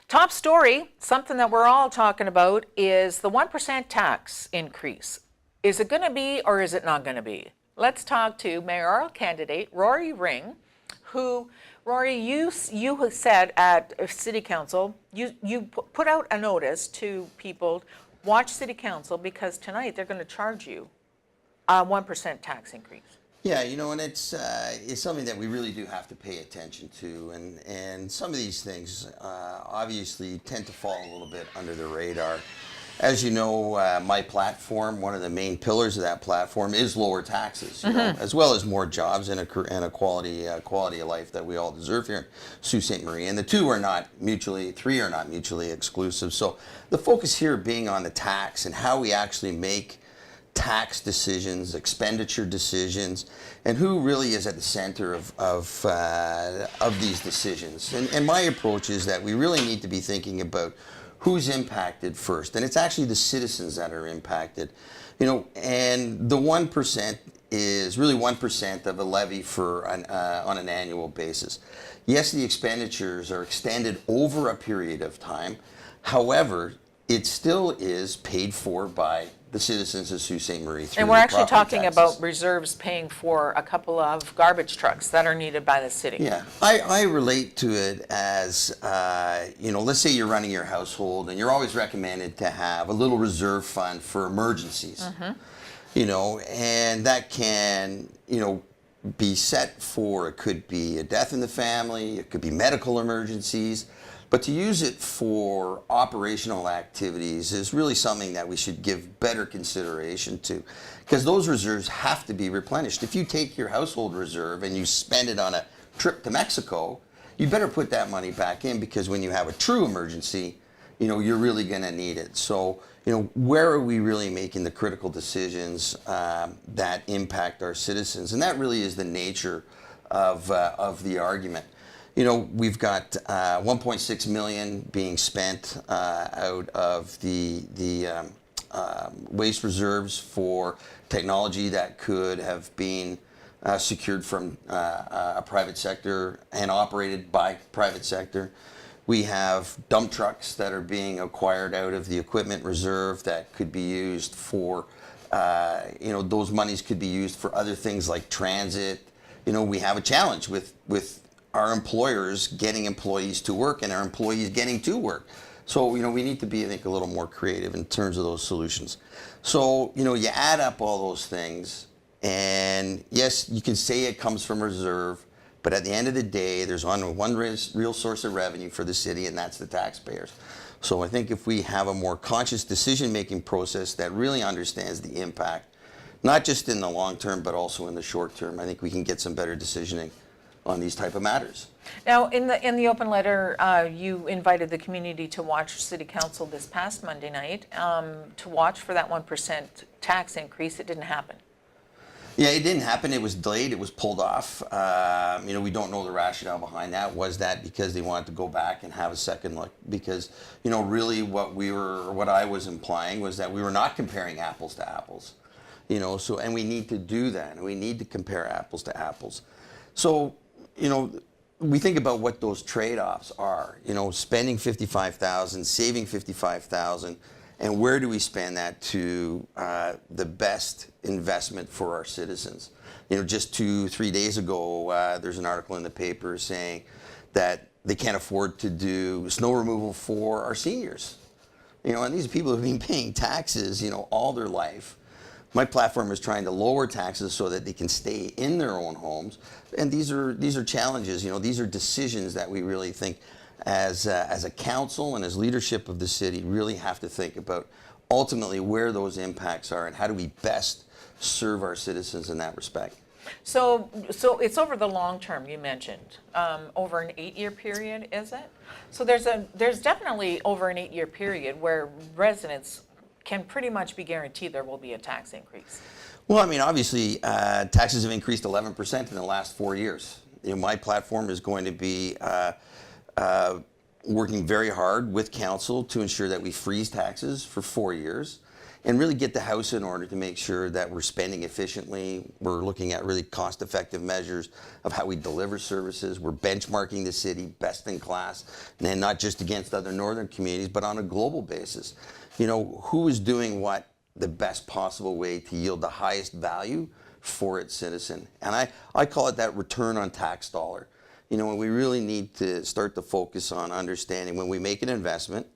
Top story, something that we're all talking about, is the 1% tax increase. Is it going to be or is it not going to be? Let's talk to mayoral candidate Rory Ring, who, Rory, you said at City Council, you put out a notice to people, watch City Council because tonight they're going to charge you a 1% tax increase. Yeah, you know, and it's something that we really do have to pay attention to, and some of these things obviously tend to fall a little bit under the radar. As you know, my platform, one of the main pillars of that platform is lower taxes, you know, as well as more jobs and a quality of life that we all deserve here in Sault Ste. Marie. And the three are not mutually exclusive. So the focus here being on the tax and how we actually make tax decisions, expenditure decisions, and who really is at the center of these decisions. And my approach is that we really need to be thinking about who's impacted first, and it's actually the citizens that are impacted. You know, and the 1% is really 1% of a levy for on an annual basis. Yes, the expenditures are extended over a period of time. However, it still is paid for by the citizens of Sault Ste. Marie. And we're actually talking about reserves paying for a couple of garbage trucks that are needed by the city. Yeah, I relate to it as, you know, let's say you're running your household and you're always recommended to have a little reserve fund for emergencies. You know, and that can, you know, be set for, it could be a death in the family, it could be medical emergencies. But to use it for operational activities is really something that we should give better consideration to, because those reserves have to be replenished. If you take your household reserve and you spend it on a trip to Mexico, you better put that money back in, because when you have a true emergency, you know, you're really going to need it. So, you know, where are we really making the critical decisions that impact our citizens? And that really is the nature of the argument. You know, we've got 1.6 million being spent out of the waste reserves for technology that could have been secured from a private sector and operated by private sector. We have dump trucks that are being acquired out of the equipment reserve that could be used for, you know, those monies could be used for other things like transit. You know, we have a challenge with our employers getting employees to work and our employees getting to work. So, you know, we need to be, I think, a little more creative in terms of those solutions. So, you know, you add up all those things, and yes, you can say it comes from reserve, but at the end of the day, there's one real source of revenue for the city, and that's the taxpayers. So I think if we have a more conscious decision-making process that really understands the impact, not just in the long term, but also in the short term, I think we can get some better decisioning on these type of matters. Now, in the open letter, you invited the community to watch City Council this past Monday night, to watch for that 1% tax increase. It didn't happen. Yeah, it didn't happen. It was delayed. It was pulled off. You know, we don't know the rationale behind that. Was that because they wanted to go back and have a second look? Because, you know, really what I was implying was that we were not comparing apples to apples. You know, so, and we need to do that. We need to compare apples to apples. So, you know, we think about what those trade-offs are, you know, spending $55,000, saving $55,000, and where do we spend that to the best investment for our citizens? You know, just 2-3 days ago, there's an article in the paper saying that they can't afford to do snow removal for our seniors. You know, and these are people who've been paying taxes, you know, all their life. My platform is trying to lower taxes so that they can stay in their own homes, and these are challenges. You know, these are decisions that we really think, as a council and as leadership of the city, really have to think about ultimately where those impacts are and how do we best serve our citizens in that respect. So it's over the long term. You mentioned over an 8-year period, is it? So there's definitely over an 8-year period where residents can pretty much be guaranteed there will be a tax increase. Well, I mean, obviously, taxes have increased 11% in the last 4 years. You know, my platform is going to be working very hard with council to ensure that we freeze taxes for 4 years. and really get the house in order to make sure that we're spending efficiently. We're looking at really cost-effective measures of how we deliver services. We're benchmarking the city best in class, and not just against other northern communities, but on a global basis. Who is doing what the best possible way to yield the highest value for its citizen? And I call it that return on tax dollar. When we really need to start to focus on understanding when we make an investment,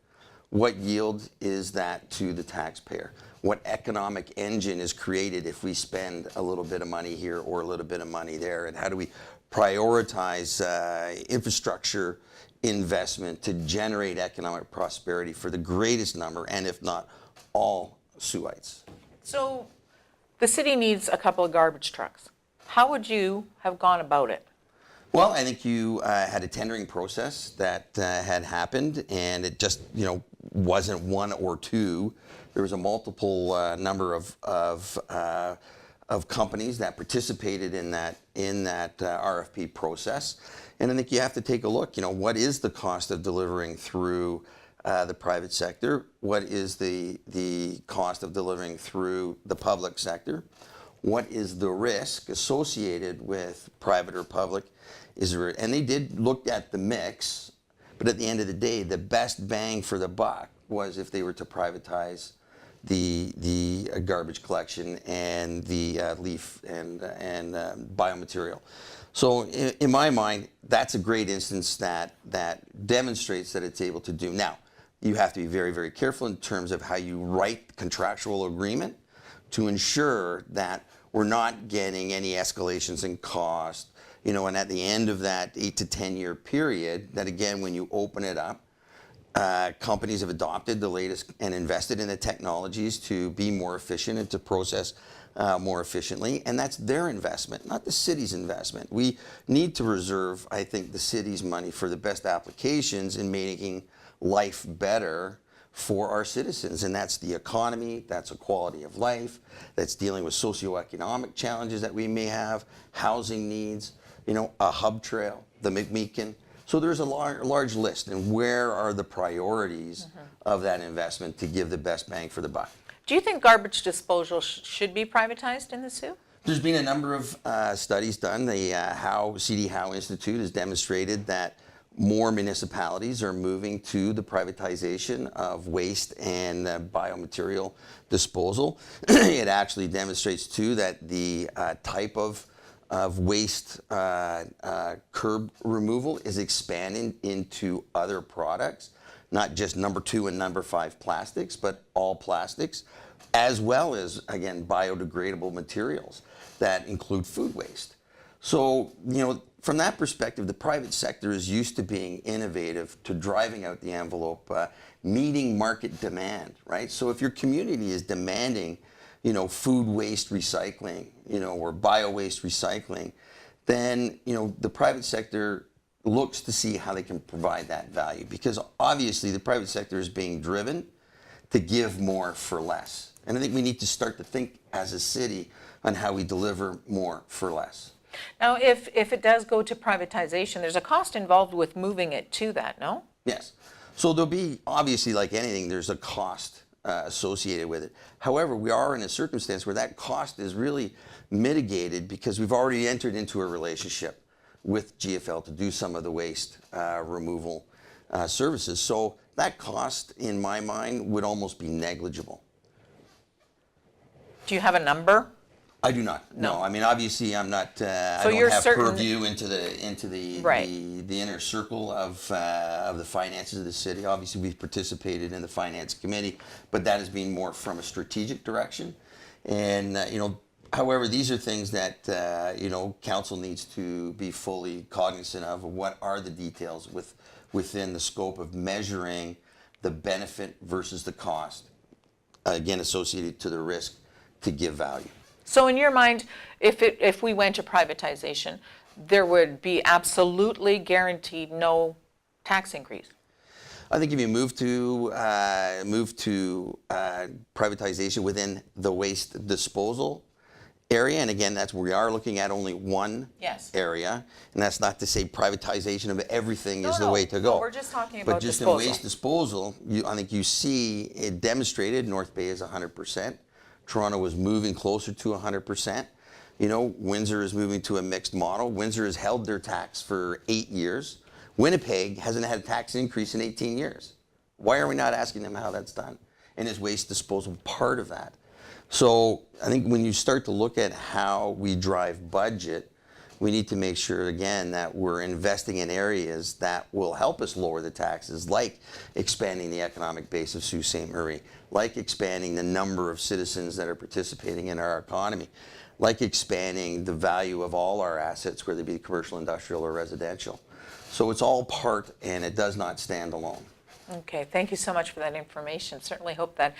what yield is that to the taxpayer? What economic engine is created if we spend a little bit of money here or a little bit of money there? And how do we prioritize infrastructure investment to generate economic prosperity for the greatest number, and if not all, Saultites? So the city needs a couple of garbage trucks. How would you have gone about it? Well, I think you had a tendering process that had happened, and it just, wasn't one or two. There was a multiple number of companies that participated in that RFP process, and I think you have to take a look. What is the cost of delivering through the private sector? What is the cost of delivering through the public sector? What is the risk associated with private or public? And they did look at the mix, but at the end of the day, the best bang for the buck was if they were to privatize the garbage collection and the leaf and biomaterial. So in my mind, that's a great instance that demonstrates that it's able to do. Now, you have to be very, very careful in terms of how you write the contractual agreement to ensure that we're not getting any escalations in cost, and at the end of that 8 to 10 year period, that again, when you open it up, companies have adopted the latest and invested in the technologies to be more efficient and to process more efficiently. And that's their investment, not the city's investment. We need to reserve, I think, the city's money for the best applications in making life better for our citizens. And that's the economy, that's a quality of life, that's dealing with socioeconomic challenges that we may have, housing needs, a hub trail, the McMeekin. So there's a large list, and where are the priorities of that investment to give the best bang for the buck? Do you think garbage disposal should be privatized in the Soo? There's been a number of studies done. The CD Howe Institute has demonstrated that more municipalities are moving to the privatization of waste and biomaterial disposal. It actually demonstrates too that the type of waste curb removal is expanding into other products, not just number 2 and number 5 plastics, but all plastics, as well as, again, biodegradable materials that include food waste. So, from that perspective, the private sector is used to being innovative, to driving out the envelope, meeting market demand, right? So if your community is demanding food waste recycling, or bio waste recycling, then, the private sector looks to see how they can provide that value, because obviously the private sector is being driven to give more for less. And I think we need to start to think as a city on how we deliver more for less. Now, if it does go to privatization, there's a cost involved with moving it to that, no? Yes. So there'll be, obviously, like anything, there's a cost associated with it. However, we are in a circumstance where that cost is really mitigated because we've already entered into a relationship with GFL to do some of the waste removal services. So that cost, in my mind, would almost be negligible. Do you have a number? I do not. No. I mean, obviously, I'm not. I don't have purview into the right. the inner circle of the finances of the city. Obviously, we've participated in the finance committee, but that has been more from a strategic direction. And however, these are things that council needs to be fully cognizant of. What are the details within the scope of measuring the benefit versus the cost, again associated to the risk to give value. So in your mind, if we went to privatization, there would be absolutely guaranteed no tax increase? I think if you move to privatization within the waste disposal area, and again, that's we are looking at only one Yes. area, and that's not to say privatization of everything is the No, way to go. no, we're just talking But about just disposal. in waste disposal, I think you see it demonstrated. North Bay is 100%. Toronto was moving closer to 100%. You know, Windsor is moving to a mixed model. Windsor has held their tax for 8 years. Winnipeg hasn't had a tax increase in 18 years. Why are we not asking them how that's done? And is waste disposal part of that? So I think when you start to look at how we drive budget, we need to make sure, again, that we're investing in areas that will help us lower the taxes, like expanding the economic base of Sault Ste. Marie, like expanding the number of citizens that are participating in our economy, like expanding the value of all our assets, whether they be commercial, industrial, or residential. So it's all part, and it does not stand alone. Okay, thank you so much for that information. Certainly hope that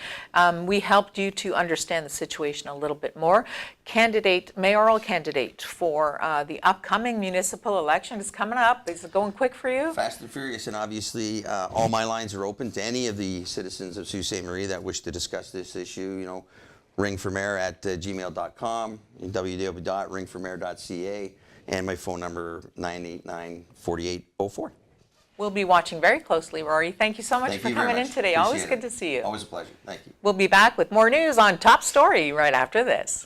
we helped you to understand the situation a little bit more. Mayoral candidate for the upcoming municipal election is coming up. Is it going quick for you? Fast and furious, and obviously all my lines are open to any of the citizens of Sault Ste. Marie that wish to discuss this issue. You know, ringformayor@gmail.com, www.ringformayor.ca, and my phone number 989-4804. We'll be watching very closely, Rory. Thank you so much Thank for you very coming in much. today. Appreciate Always it. good to see you. Always a pleasure. Thank you. We'll be back with more news on Top Story right after this.